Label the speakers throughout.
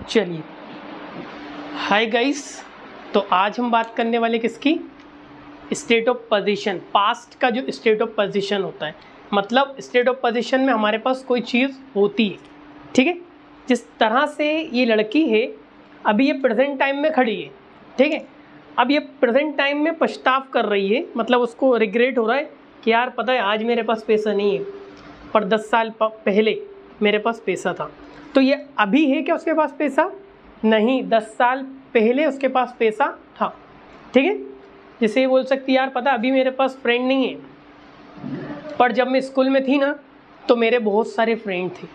Speaker 1: चलिए, hi guys. तो आज हम बात करने वाले किसकी, स्टेट ऑफ पोजीशन। पास्ट का जो स्टेट ऑफ पोजीशन होता है, मतलब स्टेट ऑफ पोजीशन में हमारे पास कोई चीज़ होती है, ठीक है। जिस तरह से ये लड़की है अभी ये प्रेजेंट टाइम में खड़ी है, ठीक है। अब ये प्रेजेंट टाइम में पछताव कर रही है, मतलब उसको रिग्रेट हो रहा है कि यार पता है आज मेरे पास पैसा नहीं है, पर 10 साल पहले मेरे पास पैसा था। तो ये अभी है क्या उसके पास पैसा? नहीं, 10 साल पहले उसके पास पैसा था, ठीक है। जैसे ये बोल सकती है यार पता अभी मेरे पास फ्रेंड नहीं है, पर जब मैं स्कूल में थी ना तो मेरे बहुत सारे फ्रेंड थे।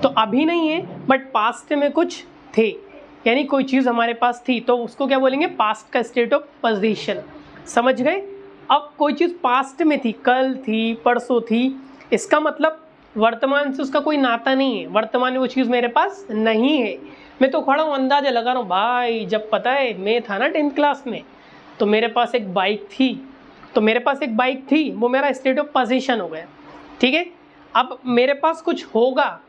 Speaker 1: तो अभी नहीं है बट पास्ट में कुछ थे, यानी कोई चीज़ हमारे पास थी, तो उसको क्या बोलेंगे, पास्ट का स्टेट ऑफ पोजीशन। समझ गए। अब कोई चीज़ पास्ट में थी, कल थी, परसों थी, इसका मतलब वर्तमान से उसका कोई नाता नहीं है, वर्तमान में वो चीज़ मेरे पास नहीं है। मैं तो खड़ा हूँ, अंदाज़ा लगा रहा हूँ भाई, जब पता है मैं था ना 10th क्लास में तो मेरे पास एक बाइक थी, तो मेरे पास एक बाइक थी, वो मेरा स्टेट ऑफ पोजीशन हो गया, ठीक है। अब मेरे पास कुछ होगा,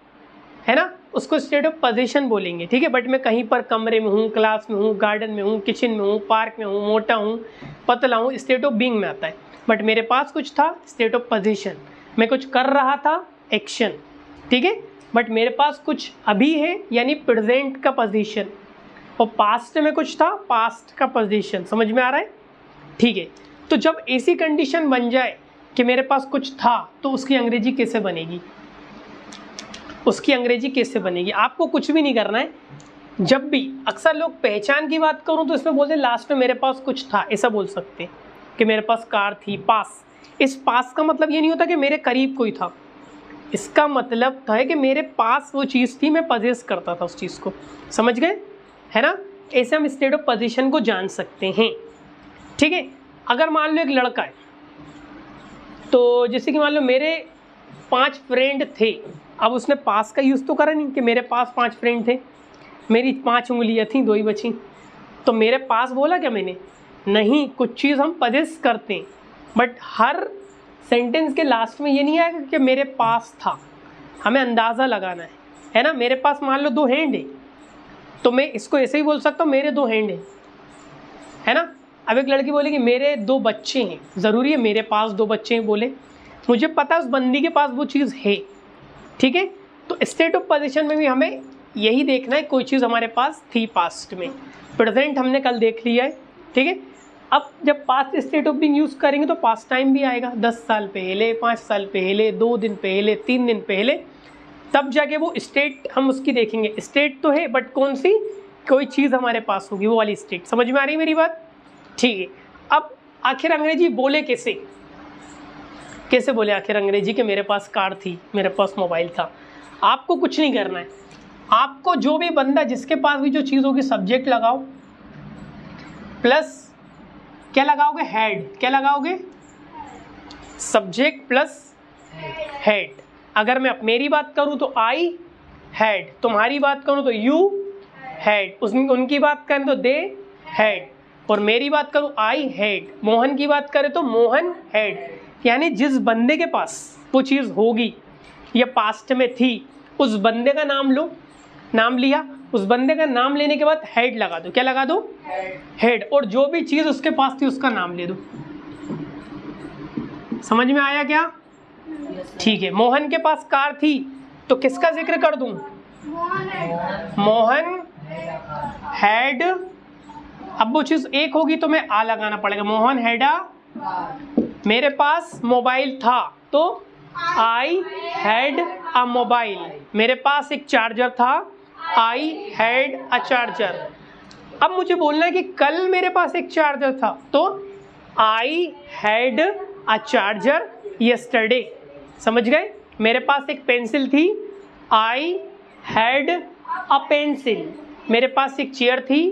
Speaker 1: है ना, उसको स्टेट ऑफ पोजीशन बोलेंगे, ठीक है। बट मैं कहीं पर कमरे में हूँ, क्लास में हूँ, गार्डन में हूँ, किचन में हूँ, पार्क में हूँ, मोटा हूँ, पतला हूँ, स्टेट ऑफ बीइंग में आता है। बट मेरे पास कुछ था, स्टेट ऑफ पोजीशन। मैं कुछ कर रहा था, एक्शन, ठीक है। बट मेरे पास कुछ अभी है, यानी प्रेजेंट का पोजीशन। और पास्ट में कुछ था, पास्ट का पोजीशन। समझ में आ रहा है, ठीक है। तो जब ऐसी कंडीशन बन जाए कि मेरे पास कुछ था, तो उसकी अंग्रेजी कैसे बनेगी, उसकी अंग्रेजी कैसे बनेगी? आपको कुछ भी नहीं करना है। जब भी अक्सर लोग पहचान की बात करूं तो इसमें बोलते हैं लास्ट में मेरे पास कुछ था, ऐसा बोल सकते हैं कि मेरे पास कार थी। पास, इस पास का मतलब ये नहीं होता कि मेरे करीब कोई था, इसका मतलब था कि मेरे पास वो चीज़ थी, मैं पजेस करता था उस चीज़ को। समझ गए, है ना। ऐसे हम स्टेट ऑफ पोजीशन को जान सकते हैं, ठीक है। अगर मान लो एक लड़का है, तो जैसे कि मान लो मेरे 5 फ्रेंड थे, अब उसने पास का यूज़ तो करा नहीं कि मेरे पास 5 फ्रेंड थे, मेरी 5 उंगलियां थी, 2 ही बची, तो मेरे पास बोला क्या मैंने? नहीं, कुछ चीज़ हम पजेस करते हैं, बट हर सेंटेंस के लास्ट में ये नहीं आएगा कि मेरे पास था, हमें अंदाज़ा लगाना है ना। मेरे पास मान लो 2 हैंड है, तो मैं इसको ऐसे ही बोल सकता हूँ मेरे 2 हैंड है ना। अब एक लड़की बोलेगी मेरे 2 बच्चे हैं, ज़रूरी है मेरे पास 2 बच्चे हैं बोले? मुझे पता है उस बंदी के पास वो चीज़ है, ठीक है। तो स्टेट ऑफ पोजीशन में भी हमें यही देखना है, कोई चीज़ हमारे पास थी पास्ट में, प्रेजेंट हमने कल देख लिया है, ठीक है। अब जब past state of being use करेंगे तो पास्ट टाइम भी आएगा, 10 साल पहले, 5 साल पहले, 2 दिन पहले, 3 दिन पहले, तब जाके वो स्टेट हम उसकी देखेंगे। स्टेट तो है बट कौन सी, कोई चीज़ हमारे पास होगी, वो वाली स्टेट। समझ में आ रही है मेरी बात, ठीक है। अब आखिर अंग्रेजी बोले कैसे, कैसे बोले आखिर अंग्रेजी कि मेरे पास कार थी, मेरे पास मोबाइल था? आपको कुछ नहीं करना है, आपको जो भी बंदा जिसके पास भी जो चीज़ होगी सब्जेक्ट लगाओ, प्लस क्या लगाओगे, हेड। क्या लगाओगे? Subject plus head. अगर मैं मेरी बात करूं तो आई हैड, तुम्हारी बात करूं तो यू हैड, उनकी बात करें तो दे हैड, और मेरी बात करूं आई हैड, मोहन की बात करें तो मोहन हैड। यानी जिस बंदे के पास वो चीज़ होगी या पास्ट में थी, उस बंदे का नाम लो, नाम लिया, उस बंदे का नाम लेने के बाद हेड लगा दो। क्या लगा दो? हेड। और जो भी चीज़ उसके पास थी उसका नाम ले दो। समझ में आया क्या? ठीक है। मोहन के पास कार थी तो किसका जिक्र कर दूं? मोहन हैड। अब वो चीज़ एक होगी तो मैं आ लगाना पड़ेगा, मोहन हैड आ। मेरे पास मोबाइल था तो आई हैड अ मोबाइल। मेरे पास एक चार्जर था, आई हैड अ चार्जर। अब मुझे बोलना है कि कल मेरे पास एक चार्जर था, तो आई हैड अ चार्जर यस्टरडे। समझ गए? मेरे पास एक पेंसिल थी, आई हैड अ पेंसिल। मेरे पास एक चेयर थी,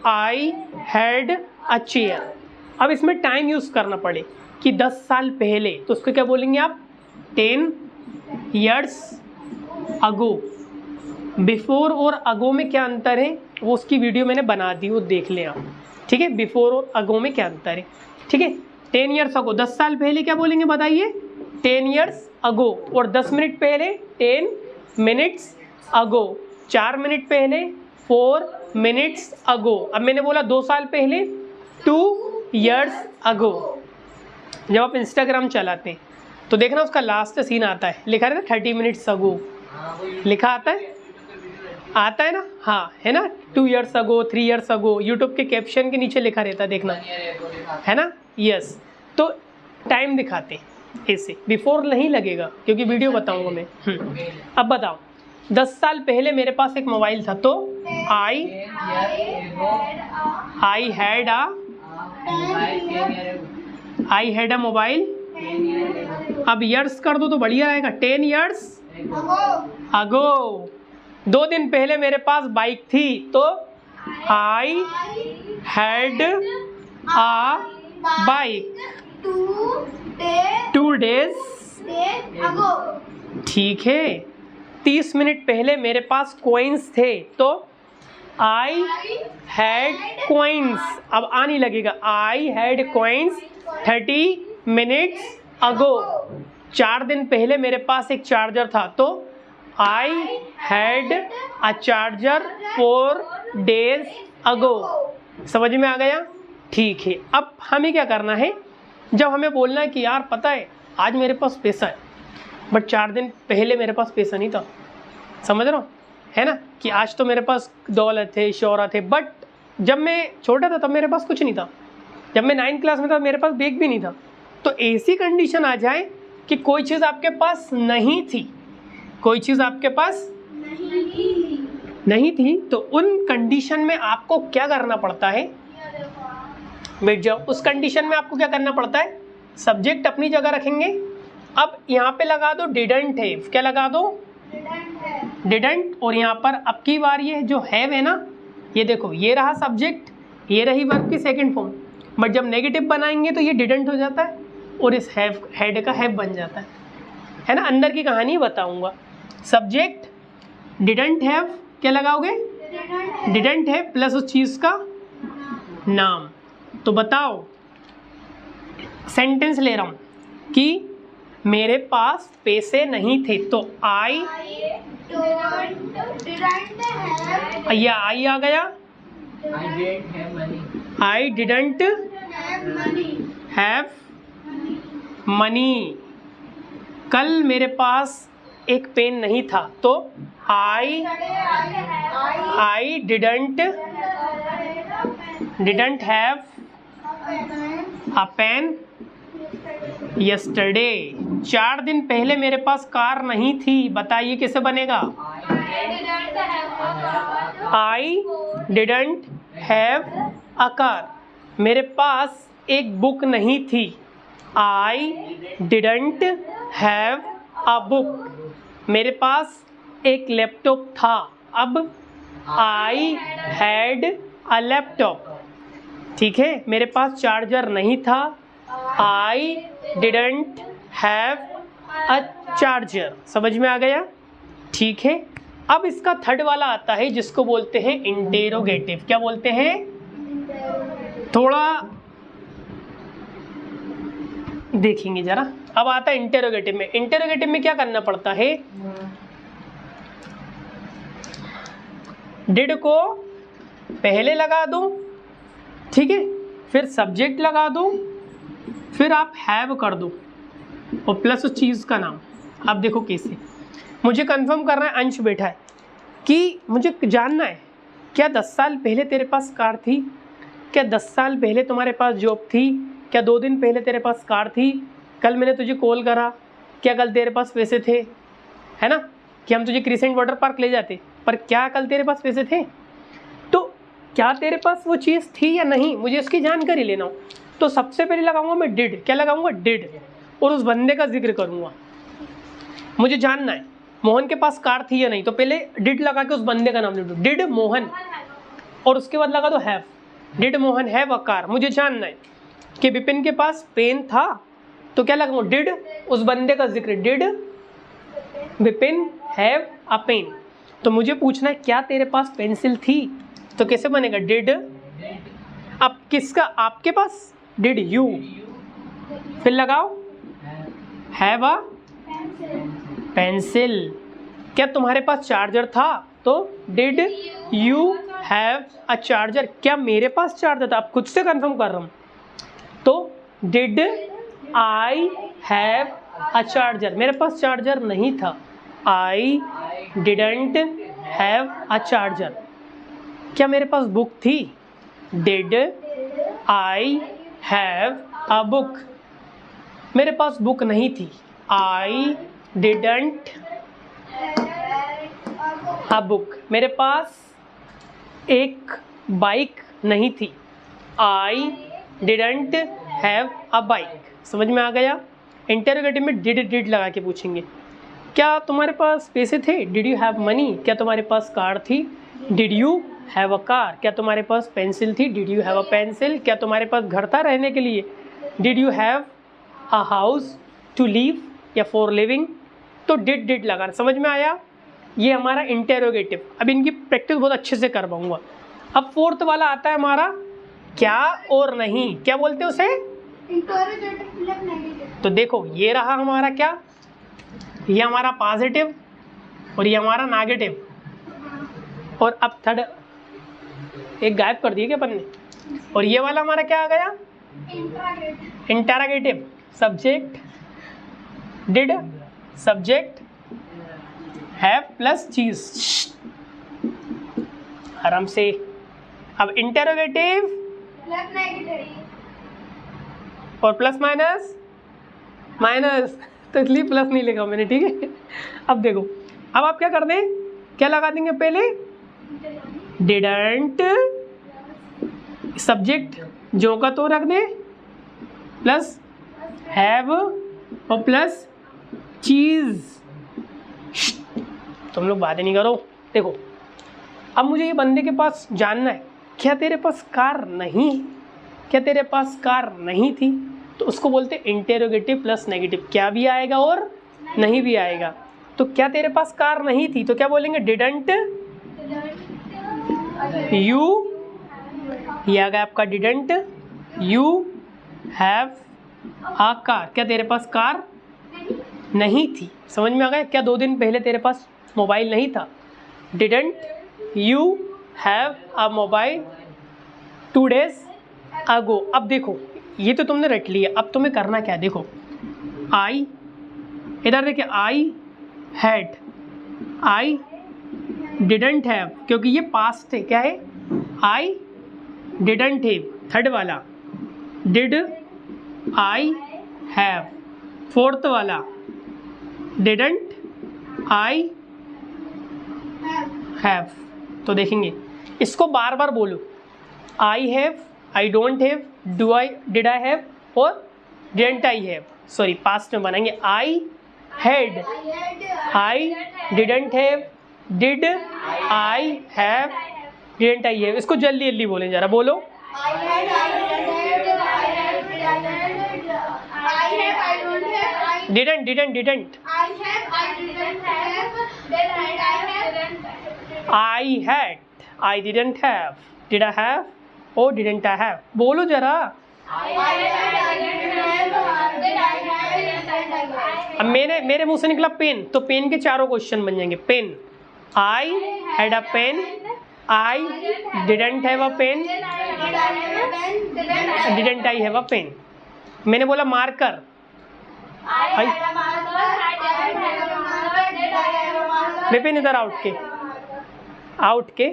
Speaker 1: आई हैड अ चेयर। अब इसमें टाइम यूज़ करना पड़े कि 10 साल पहले, तो उसको क्या बोलेंगे आप? 10 years ago। बिफोर और अगो में क्या अंतर है वो उसकी वीडियो मैंने बना दी, वो देख लें आप, ठीक है। बिफोर और अगो में क्या अंतर है, ठीक है। 10 years ago, 10 साल पहले क्या बोलेंगे बताइए? 10 years ago। और 10 मिनट पहले 10 minutes ago। 4 मिनट पहले 4 minutes ago। अब मैंने बोला 2 साल पहले, 2 years ago। जब आप इंस्टाग्राम चलाते हैं तो देखना उसका लास्ट सीन आता है, लिखा रहता है 30 minutes ago, लिखा आता है ना, हाँ है ना, 2 years ago, 3 years ago, YouTube के कैप्शन के नीचे लिखा रहता है, देखना है ना, यस। तो टाइम दिखाते हैं ऐसे, बिफोर नहीं लगेगा क्योंकि वीडियो बताऊंगा मैं। अब बताओ, 10 साल पहले मेरे पास एक मोबाइल था, तो आई हैड अ मोबाइल। अब ईयर्स कर दो तो बढ़िया आएगा, 10 years अगो। 2 दिन पहले मेरे पास बाइक थी, तो आई हैड अ बाइक 2 days ठीक है। 30 मिनट पहले मेरे पास कॉइन्स थे, तो आई हैड कॉइन्स। अब आने लगेगा, आई हैड कॉइन्स 30 minutes अगो। 4 दिन पहले मेरे पास एक चार्जर था, तो आई हैड अ चार्जर 4 days अगो। समझ में आ गया? ठीक है। अब हमें क्या करना है, जब हमें बोलना है कि यार पता है आज मेरे पास पैसा है, बट 4 दिन पहले मेरे पास पैसा नहीं था, समझ रहा हूँ, है ना, कि आज तो मेरे पास दौलत थे, शोहरत थे, बट जब मैं छोटा था तब मेरे पास कुछ नहीं था, जब मैं 9th क्लास में था मेरे पास बैग भी नहीं था। तो ऐसी कंडीशन आ जाए कि कोई चीज़ आपके पास नहीं थी, कोई चीज़ आपके पास नहीं थी, तो उन कंडीशन में आपको क्या करना पड़ता है, बैठ जाओ। उस कंडीशन में आपको क्या करना पड़ता है, सब्जेक्ट अपनी जगह रखेंगे। अब यहाँ पे लगा दो डिडंट हैव, क्या लगा दो, डिडंट, और यहाँ पर अब की बार ये जो हैव है ना, ये देखो ये रहा सब्जेक्ट, ये रही वर्ब की सेकंड फॉर्म, बट जब नेगेटिव बनाएंगे तो ये डिडंट हो जाता है और इस हैव, हैड का हैव बन जाता है ना। अंदर की कहानी बताऊंगा। सब्जेक्ट डिडंट हैव, क्या लगाओगे, डिडंट हैव प्लस उस चीज़ का नाम। तो बताओ, सेंटेंस ले रहा हूँ कि मेरे पास पैसे नहीं थे, तो आई या आई आ गया, आई डिडंट हैव मनी। कल मेरे पास एक पेन नहीं था, तो I didn't have a pen yesterday. 4 दिन पहले मेरे पास कार नहीं थी, बताइए कैसे बनेगा, आई डिडंट हैव अ कार। मेरे पास एक बुक नहीं थी, आई डिडंट हैव अ बुक। मेरे पास एक लैपटॉप था, अब आई हैड अ लैपटॉप। ठीक है, मेरे पास चार्जर नहीं था, आई डिडंट हैव अ चार्जर। समझ में आ गया? ठीक है। अब इसका थर्ड वाला आता है जिसको बोलते हैं इंटेरोगेटिव। क्या बोलते हैं, थोड़ा देखेंगे जरा। अब आता है इंटेरोगेटिव में। इंटेरोगेटिव में क्या करना पड़ता है, डिड को पहले लगा दो, ठीक है, फिर सब्जेक्ट लगा दो, फिर आप हैव कर दो और प्लस उस चीज़ का नाम। अब देखो कैसे, मुझे कंफर्म करना है, अंश बैठा है, कि मुझे जानना है क्या 10 साल पहले तेरे पास कार थी, क्या 10 साल पहले तुम्हारे पास जॉब थी, क्या 2 दिन पहले तेरे पास कार थी, कल मैंने तुझे कॉल करा, क्या कल तेरे पास पैसे थे, है ना, कि हम तुझे क्रिसेंट वाटर पार्क ले जाते, पर क्या कल तेरे पास पैसे थे, तो क्या तेरे पास वो चीज़ थी या नहीं, मुझे उसकी जानकारी लेना हो। तो सबसे पहले लगाऊंगा मैं डिड। क्या लगाऊंगा, डिड, और उस बंदे का जिक्र करूंगा। मुझे जानना है मोहन के पास कार थी या नहीं, तो पहले डिड लगा के उस बंदे का नाम ले दो, डिड मोहन, और उसके बाद लगा दो have, did Mohan have a car. मुझे जानना है कि विपिन के पास पेन था, तो क्या लगाऊंगा, डिड, उस बंदे का जिक्र, did Vipin have a pen. तो मुझे पूछना है क्या तेरे पास पेंसिल थी, तो कैसे बनेगा, डिड, अब किसका, आपके पास, डिड यू, फिर लगाओ हैव अ पेंसिल। क्या तुम्हारे पास चार्जर था, तो did you have a charger, क्या मेरे पास चार्जर था? आप खुद से कंफर्म कर रहा हूँ। तो did I have a charger, मेरे पास चार्जर नहीं था। आई डिडंट हैव अ चार्जर, क्या मेरे पास बुक थी? Did I have a book, मेरे पास बुक नहीं थी। आई डिडंट अ बुक, मेरे पास एक बाइक नहीं थी। आई डिडंट हैव अ बाइक। समझ में आ गया? इंटरोगेटिव में डिड लगा के पूछेंगे। क्या तुम्हारे पास पैसे थे? डिड यू हैव मनी, क्या तुम्हारे पास कार थी? Did you have a car, क्या तुम्हारे पास पेंसिल थी? Did you have a pencil, क्या तुम्हारे पास घर था रहने के लिए? Did you have a house to live या फॉर लिविंग? तो डिड लगा। समझ में आया? ये हमारा इंटेरोगेटिव। अब इनकी प्रैक्टिस बहुत अच्छे से करवाऊंगा। अब फोर्थ वाला आता है हमारा क्या और नहीं, क्या बोलते हैं उसे? तो देखो ये रहा हमारा क्या, ये हमारा पॉजिटिव और ये हमारा नेगेटिव। और अब थर्ड एक गायब कर दिया क्या अपन ने? और ये वाला हमारा क्या आ गया? Interrogative. Subject did, subject have plus चीज। आराम से। अब इंटरोगेटिव
Speaker 2: प्लस नेगेटिव
Speaker 1: और प्लस माइनस माइनस, तो इसलिए प्लस नहीं लिखा मैंने, ठीक है। अब देखो, अब आप क्या कर दें, क्या लगा देंगे पहले? डिडंट, सब्जेक्ट जो का तो रख दें, प्लस हैव और प्लस चीज। तुम लोग बातें नहीं करो। देखो अब मुझे ये बंदे के पास जानना है, क्या तेरे पास कार नहीं, क्या तेरे पास कार नहीं थी? तो उसको बोलते इंटेरोगेटिव प्लस नेगेटिव, क्या भी आएगा और नहीं भी आएगा। तो क्या तेरे पास कार नहीं थी, तो क्या बोलेंगे? डिडंट यू, ये आ गया आपका didn't you have a car, क्या तेरे पास कार नहीं थी। समझ में आ गया? क्या 2 दिन पहले तेरे पास मोबाइल नहीं था? Didn't you have a mobile 2 days अगो। अब देखो ये तो तुमने रट लिया, अब तुम्हें करना क्या है? देखो आई, इधर देखिए I had, I didn't have, क्योंकि ये पास्ट है। क्या है? I didn't have. थर्ड वाला डिड आई हैव। फोर्थ वाला डिडंट आई हैव। तो देखेंगे इसको बार बार बोलो, I have, I don't have, do I, did I have और didn't I have. Sorry past में बनाएंगे I had, I didn't have, did I have, didn't I have. इसको जल्दी जल्दी बोलें जरा, बोलो। Didn't didn't didn't, I had, I didn't have, did I have और डिडंट आई हैव। बोलो जरा। अब मेरे मुंह से निकला पेन, तो पेन के चारों क्वेश्चन बन जाएंगे। Pen, I had a pen, I didn't have a pen, didn't I have a pen. मैंने बोला मार्कर, पेन इधर आउट के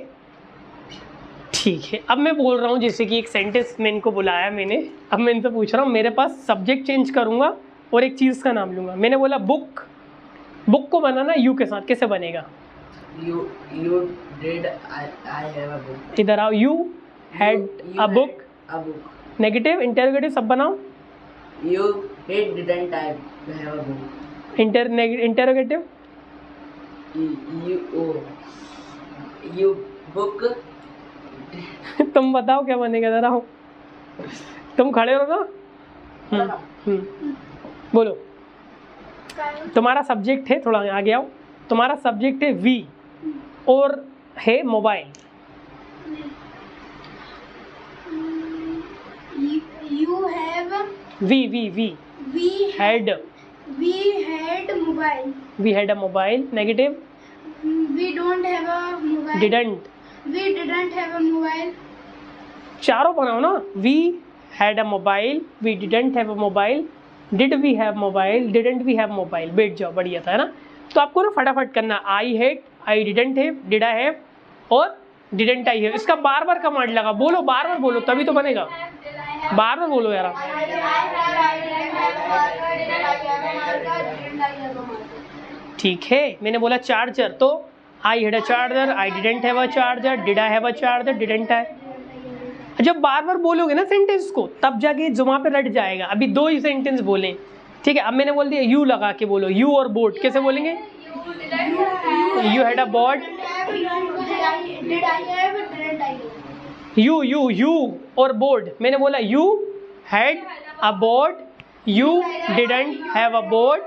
Speaker 1: ठीक है। अब मैं बोल रहा हूँ जैसे कि एक सेंटेंस में इनको बुलाया मैंने, अब मैं इनसे पूछ रहा हूँ, मेरे पास सब्जेक्ट चेंज करूँगा और एक चीज़ का नाम लूँगा। मैंने बोला बुक, बुक को बनाना यू के साथ, कैसे बनेगा?
Speaker 3: You did I have a book.
Speaker 1: इधर आओ, you had a book,
Speaker 3: A book.
Speaker 1: Negative interrogative सब बनाओ।
Speaker 3: You didn't I have a book.
Speaker 1: Interrogative
Speaker 3: You book.
Speaker 1: तुम बताओ क्या बनेगा जरा हो, तुम खड़े हो ना। बोलो। तुम्हारा सब्जेक्ट है, थोड़ा आगे आओ, तुम्हारा सब्जेक्ट है वी और है mobile.
Speaker 2: You have
Speaker 1: we
Speaker 2: we
Speaker 1: had,
Speaker 2: we had mobile.
Speaker 1: We had a mobile. Negative
Speaker 2: We don't have a mobile.
Speaker 1: Didn't,
Speaker 2: We didn't have a mobile.
Speaker 1: चारों बनाओ ना। We had a mobile, we didn't have a mobile, did we have mobile, didn't we have mobile. बैठ जाओ, बढ़िया था, है ना। तो आपको ना फटाफट करना, आई had, I didn't have, did I have और डिडंट आई हैव। इसका बार बार कमांड लगा, बोलो, बार बार बोलो तभी तो बनेगा, बार बार बोलो यार। ठीक है, मैंने बोला चार्जर, तो आई had a charger, I didn't have a charger, did I have a charger, didn't I. जब बार बार बोलोगे ना सेंटेंस को, तब जाके जुमा पे रट जाएगा। अभी 2 ही सेंटेंस बोले, ठीक है। अब मैंने बोल दिया यू लगा के बोलो, यू और बोट कैसे बोलेंगे? You had a boat, you और बोर्ड। मैंने बोला you had a boat, you didn't have a boat,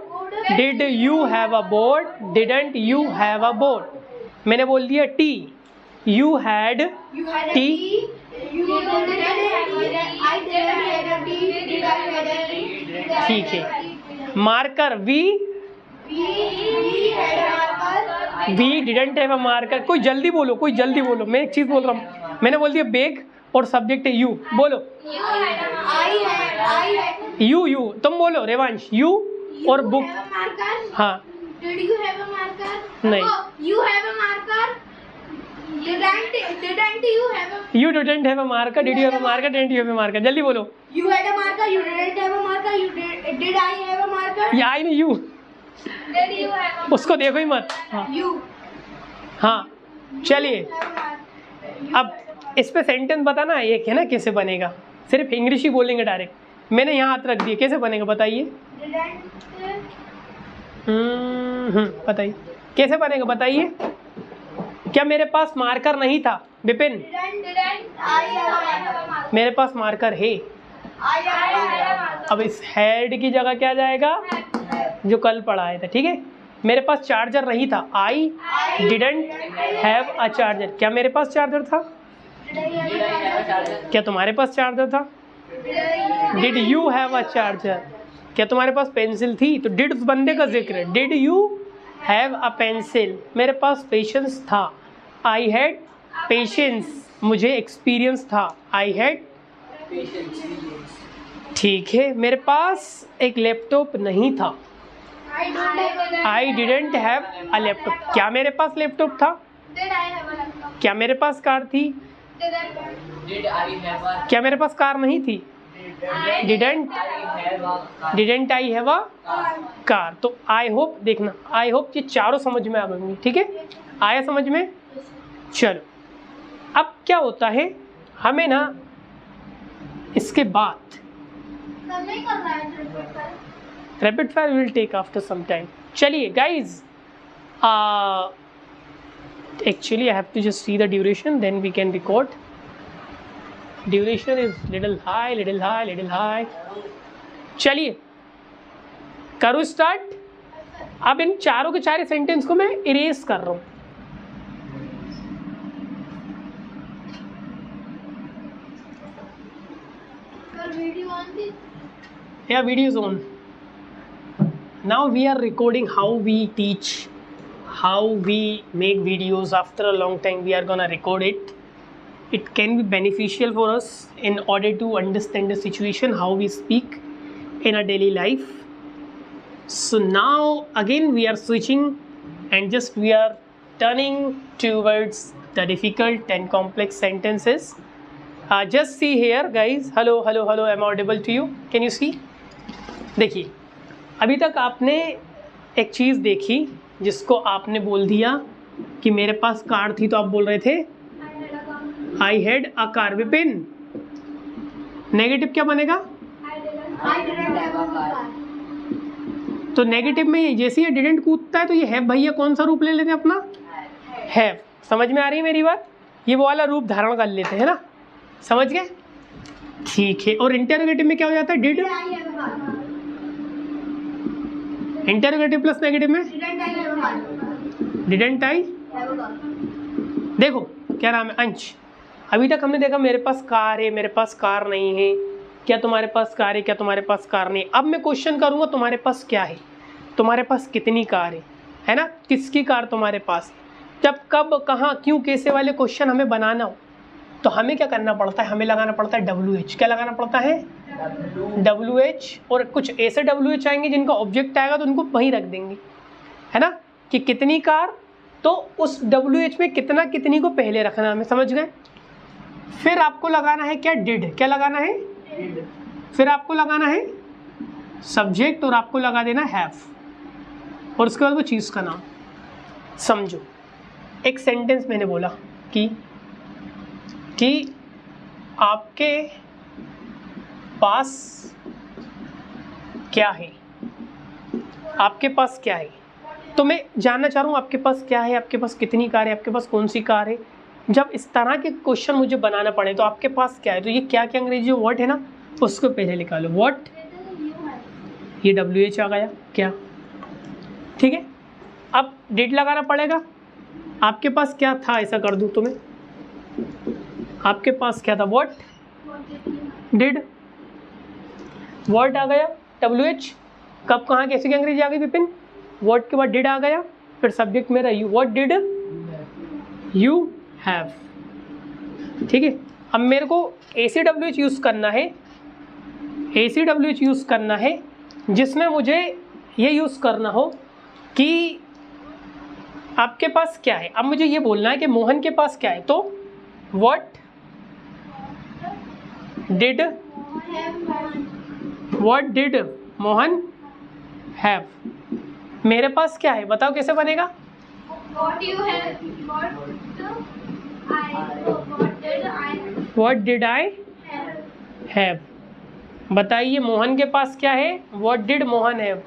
Speaker 1: did you have a boat, didn't you have a boat. मैंने बोल दिया टी, यू हैड टी, ठीक है। Marker, we didn't have a marker. कोई जल्दी बोलो, कोई जल्दी बोलो, मैं एक चीज बोल रहा हूँ। मैंने बोल दिया बैग और सब्जेक्ट है यू, बोलो यू, तुम बोलो रेवांश, यू और बुक। हाँ,
Speaker 2: Did you have a marker?
Speaker 1: नहीं।
Speaker 2: You have a marker? Didn't you have a?
Speaker 1: You didn't have a marker, did you have a marker, didn't you have a marker. जल्दी बोलो।
Speaker 2: You had a marker. You didn't have a marker. Did I have a marker?
Speaker 1: ये आई नहीं you,
Speaker 2: Did you have a?
Speaker 1: उसको देखो ही मत। हाँ,
Speaker 2: You
Speaker 1: हाँ, चलिए
Speaker 2: have a marker.
Speaker 1: अब इस पे सेंटेंस बताना एक है ना, कैसे बनेगा। सिर्फ इंग्लिश ही बोलेंगे डायरेक्ट। मैंने यहाँ हाथ रख दिए, कैसे बनेगा बताइए? बताइए कैसे बनेगा, बताइए। क्या मेरे पास मार्कर नहीं था Vipin?
Speaker 2: Didn't I have a marker?
Speaker 1: मेरे पास मार्कर है।
Speaker 2: I have a marker.
Speaker 1: अब इस हैड की जगह क्या जाएगा, जो कल पढ़ाया था, ठीक है। मेरे पास चार्जर नहीं था, आई डिडंट हैव अ चार्जर। क्या मेरे पास चार्जर था? क्या तुम्हारे पास चार्जर था? Did you have a charger. क्या तुम्हारे पास पेंसिल थी? तो डिड उस बंदे का जिक्र है, did you have a pencil. मेरे पास पेशेंस था, आई हैड पेशेंस। मुझे एक्सपीरियंस था, आई हैड। ठीक है, मेरे पास एक लैपटॉप नहीं था, आई डिडंट हैव अ लैपटॉप। क्या मेरे पास लैपटॉप था?
Speaker 2: Did I have a laptop?
Speaker 1: क्या मेरे पास कार थी?
Speaker 3: Did I have a?
Speaker 1: क्या मेरे पास कार नहीं थी? Didn't didn't I have a car. तो आई होप, देखना, आई होप ये चारों समझ में आ गई, ठीक है। आया समझ में? चलो, अब क्या होता है, हमें ना इसके बाद
Speaker 2: नहीं कर रहा है
Speaker 1: rapid fire will take after some time. चलिए guys, actually I have to just see the duration, then we can record. Duration is little high. चलिए करूँ स्टार्ट। अब इन चारों के चार सेंटेंस को मैं इरेज कर रहा हूँ।
Speaker 2: वीडियो ऑन थी।
Speaker 1: Yeah, video is on. Now we are recording how we teach, how we make videos. After a long time we are gonna record it. It can be beneficial for us in order to understand the situation, how we speak in our daily life. So now again we are switching and just we are turning towards the difficult and complex sentences. Just see here guys. Hello, am I audible to you? Can you see? देखिए, अभी तक आपने एक चीज़ देखी जिसको आपने बोल दिया कि मेरे पास कार थी, तो आप बोल रहे थे आई had a car. Vipin, negative क्या बनेगा? तो नेगेटिव में जैसे ये डिडंट कूदता है तो ये हैव भैया कौन सा रूप ले लेते हैं अपना? हैव। समझ में आ रही है मेरी बात? ये वो वाला रूप धारण कर लेते हैं ना, समझ गए? ठीक है। और इंटरोगेटिव में क्या हो जाता है? डिड। इंटरोगेटिव प्लस नेगेटिव में डिडंट आई। देखो क्या नाम है, अंश। अभी तक हमने देखा मेरे पास कार है, मेरे पास कार नहीं है। क्या तुम्हारे पास कार है? क्या तुम्हारे पास कार नहीं? अब मैं क्वेश्चन करूँगा तुम्हारे पास क्या है, तुम्हारे पास कितनी कार है ना? किसकी कार तुम्हारे पास? जब कब कहाँ क्यों कैसे वाले क्वेश्चन हमें बनाना हो तो हमें क्या करना पड़ता है, हमें लगाना पड़ता है WH। क्या लगाना पड़ता है? WH। और कुछ ऐसे WH आएंगे जिनका ऑब्जेक्ट आएगा तो उनको वहीं रख देंगे, है ना, कि कितनी कार, तो उस WH में कितना कितनी को पहले रखना, हमें समझ गए। फिर आपको लगाना है क्या? डिड। क्या लगाना है? फिर आपको लगाना है सब्जेक्ट और आपको लगा देना हैव, और उसके बाद वो चीज़ का नाम। समझो, एक सेंटेंस मैंने बोला कि आपके पास क्या है, आपके पास क्या है, तो मैं जानना चाह रहा हूँ आपके पास क्या है, आपके पास कितनी कार है, आपके पास कौन सी कार है। जब इस तरह के क्वेश्चन मुझे बनाना पड़े तो आपके पास क्या है, तो ये क्या क्या अंग्रेजी वर्ड है ना, उसको पहले निकालो। व्हाट, ये WH आ गया क्या, ठीक है। अब डिड लगाना पड़ेगा। आपके पास क्या था, ऐसा कर दूं तुम्हें, आपके पास क्या था? व्हाट, डिड, वर्ड आ गया WH। कब कहाँ कैसे की अंग्रेजी आ गई विपिन? वर्ड के बाद डिड आ गया, फिर सब्जेक्ट मेरा you. What did you have, ठीक है। अब मेरे को ACWH यूज़ करना है, ACWH यूज़ करना है जिसमें मुझे ये यूज़ करना हो कि आपके पास क्या है। अब मुझे ये बोलना है कि मोहन के पास क्या है, तो व्हाट डिड मोहन हैव। मेरे पास क्या है, बताओ कैसे बनेगा? What did I have. बताइए मोहन के पास क्या है? What did Mohan have.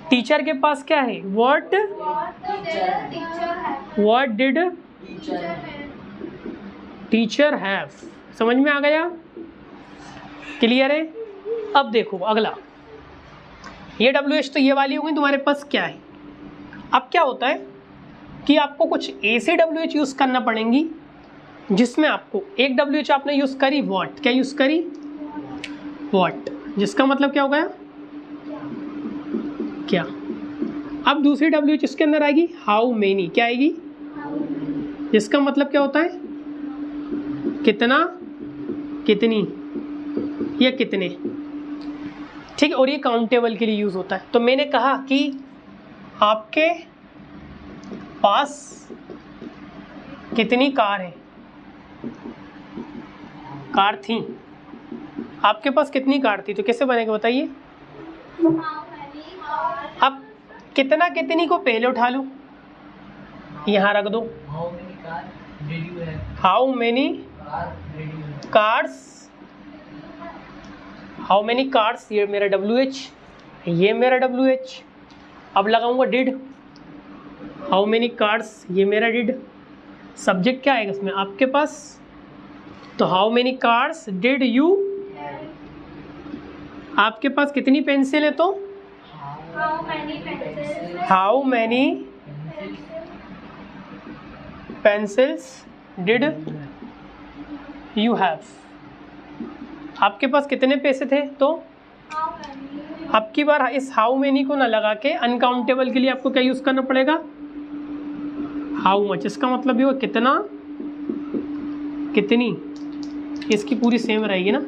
Speaker 1: Teacher के पास क्या है? What did teacher have. समझ में आ गया? क्लियर है? अब देखो अगला, ये WH तो ये वाली हो गई, तुम्हारे पास क्या है। अब क्या होता है कि आपको कुछ ऐसे WH यूज़ करना पड़ेंगी जिसमें आपको एक WH आपने यूज़ करी व्हाट। क्या यूज़ करी? व्हाट, जिसका मतलब क्या हो गया? क्या। अब दूसरी WH इसके अंदर आएगी हाउ मेनी। क्या आएगी? जिसका मतलब क्या होता है? कितना, कितनी या कितने, ठीक है। और ये काउंटेबल के लिए यूज़ होता है। तो मैंने कहा कि आपके पास कितनी कार है, कार थी, आपके पास कितनी कार थी, तो कैसे बनेगा बताइए? अब कितना कितनी को पहले उठा लो, यहाँ रख दो। How many cars, how many cars, ये मेरा WH, ये मेरा WH। अब लगाऊंगा डिड, हाउ मेनी कार्स, ये मेरा डिड। सब्जेक्ट क्या आएगा इसमें? आपके पास, तो how many cars did you. आपके पास कितनी पेंसिल है, तो how many pencils did you have. आपके पास कितने पैसे थे, तो अब की बार इस हाउ मैनी को ना लगा के अनकाउंटेबल के लिए आपको क्या यूज़ करना पड़ेगा? How much. इसका मतलब ये हुआ कितना, कितनी, इसकी पूरी सेम रहेगी ना।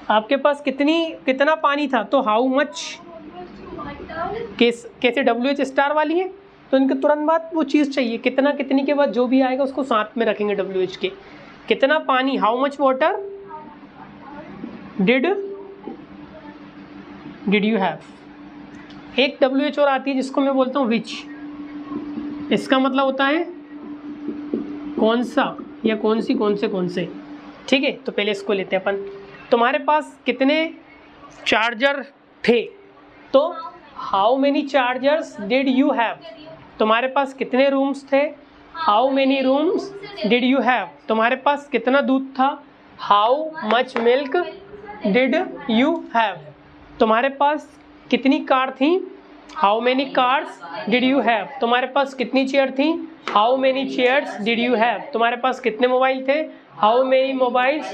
Speaker 1: आपके पास कितना पानी था, तो हाउ मच। कैसे WH स्टार वाली है, तो इनके तुरंत बाद वो चीज़ चाहिए, कितना कितनी के बाद जो भी आएगा उसको साथ में रखेंगे WH के। कितना पानी, how much water did you have. एक WH और आती है जिसको मैं बोलता हूँ विच। इसका मतलब होता है कौन सा या कौन सी, कौन से, ठीक है। तो पहले इसको लेते हैं अपन। तुम्हारे पास कितने चार्जर थे, तो how many chargers did you have. तुम्हारे पास कितने रूम्स थे, how many rooms did you have. तुम्हारे पास कितना दूध था, how much milk did you have. तुम्हारे पास कितनी कार थी, how many cars did you have. तुम्हारे पास कितनी चेयर थी, how many chairs did you have. तुम्हारे पास कितने मोबाइल थे, हाउ मेनी मोबाइल्स।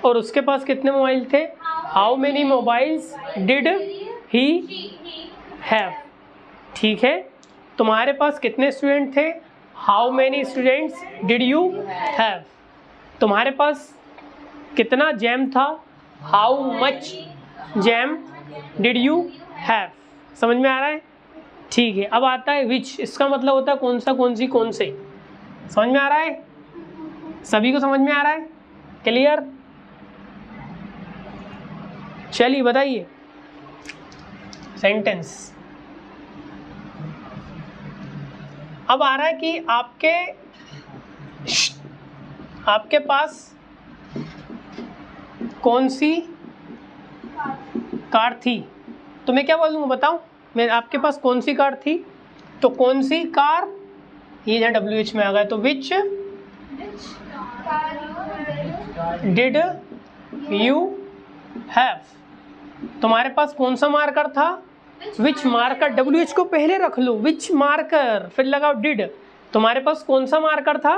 Speaker 1: और उसके पास कितने मोबाइल थे, how many mobiles did he have, ठीक है। तुम्हारे पास कितने स्टूडेंट थे, how many students did you have, तुम्हारे पास कितना जैम था, how much jam did you have. समझ में आ रहा है? ठीक है। अब आता है विच, इसका मतलब होता है कौन सा, कौन सी, कौन से। समझ में आ रहा है? सभी को समझ में आ रहा है? क्लियर? चलिए बताइए सेंटेंस। अब आ रहा है कि आपके पास कौन सी कार थी। तो मैं क्या बोलूँगा बताओ, मैं आपके पास कौन सी कार थी, तो कौन सी कार, ये जो WH में आ गया, तो विच डिड यू हैव, तुम्हारे पास कौन सा मार्कर था, विच मार्कर, WH को पहले रख लो, विच मार्कर, फिर लगाओ डिड, तुम्हारे पास कौन सा मार्कर था,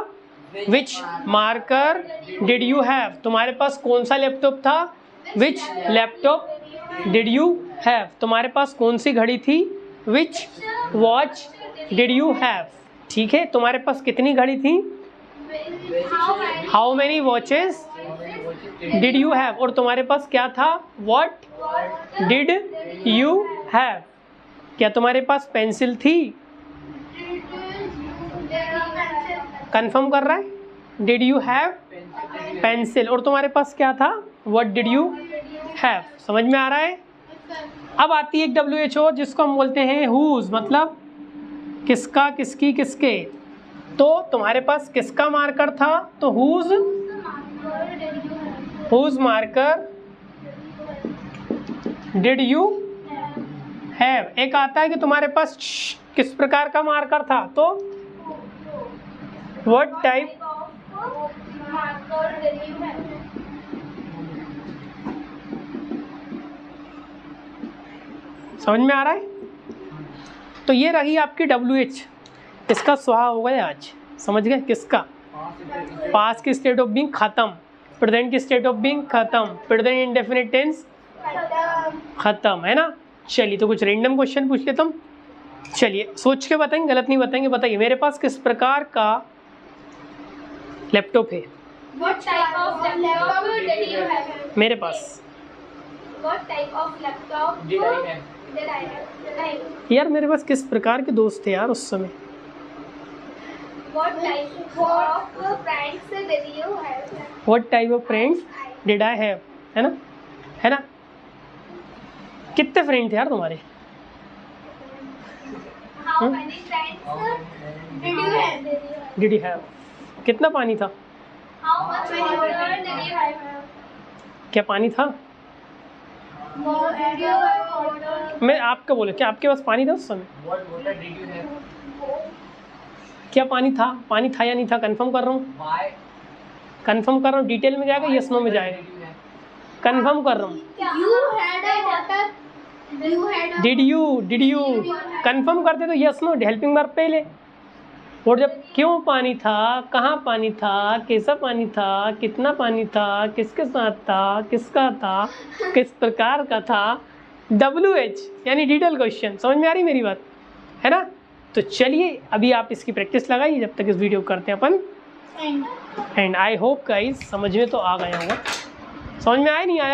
Speaker 1: विच मार्कर डिड यू हैव, तुम्हारे पास कौन सा लैपटॉप था, विच लैपटॉप डिड यू हैव, तुम्हारे पास कौन सी घड़ी थी, विच वॉच डिड यू हैव। ठीक है, तुम्हारे पास कितनी घड़ी थी, how many watches did you have, और तुम्हारे पास क्या था, व्हाट डिड यू हैव, क्या तुम्हारे पास पेंसिल थी, कंफर्म कर रहा है, डिड यू हैव पेंसिल, और तुम्हारे पास क्या था, व्हाट डिड यू हैव। समझ में आ रहा है? अब आती है एक WHO जिसको हम बोलते हैं हुज, मतलब किसका, किसकी, किसके। तो तुम्हारे पास किसका मार्कर था, तो whose marker did you have. एक आता है कि तुम्हारे पास किस प्रकार का मार्कर था, तो व्हाट टाइप, समझ में आ रहा है? तो ये रही आपकी WH, इसका स्वाहा हो गया आज। समझ गए? किसका, पास्ट की स्टेट ऑफ बीइंग खत्म, प्रेजेंट की स्टेट ऑफ बीइंग खत्म, प्रेजेंट इंडेफिनिट टेंस खत्म, है ना। चलिए तो कुछ रैंडम क्वेश्चन पूछ लेता हूँ। चलिए सोच के बताएंगे, गलत नहीं बताएंगे। बताइए मेरे पास किस प्रकार का लैपटॉप है,
Speaker 2: What type of laptop did you have?
Speaker 1: मेरे पास।
Speaker 2: What type of laptop did I have?
Speaker 1: यार मेरे पास किस प्रकार के दोस्त थे यार उस समय।
Speaker 2: What type of friends did you have?
Speaker 1: What type of friends did I have, है ना, है ना। कितने फ्रेंड थे यार तुम्हारे,
Speaker 2: How many friends did you have?
Speaker 1: Did you have, कितना पानी था,
Speaker 2: How much water did you have?
Speaker 1: क्या पानी था,
Speaker 2: Did you have water?
Speaker 1: मैं आपका बोले, क्या आपके पास पानी था उस समय,
Speaker 3: What water did you have?
Speaker 1: क्या पानी था या नहीं था, कंफर्म कर रहा हूँ,
Speaker 3: Why
Speaker 1: कंफर्म कर रहा हूँ। डिटेल में जाएगा, यस नो में जाएगा,
Speaker 3: did you have?
Speaker 1: कंफर्म कर रहा हूँ।
Speaker 2: You had a water. You had a.
Speaker 1: Did you confirm करते तो यस नो, हेल्पिंग वर्ब पहले। और जब क्यों पानी था, कहाँ पानी था, कैसा पानी था, कितना पानी था, किसके साथ था, किसका था, किस प्रकार का था, WH यानी डिटेल क्वेश्चन। समझ में आ रही मेरी बात, है ना। तो चलिए अभी आप इसकी प्रैक्टिस लगाइए जब तक इस वीडियो को करते हैं अपन। एंड आई होप गाइस समझ में तो आ गया होगा। समझ में आया नहीं आया?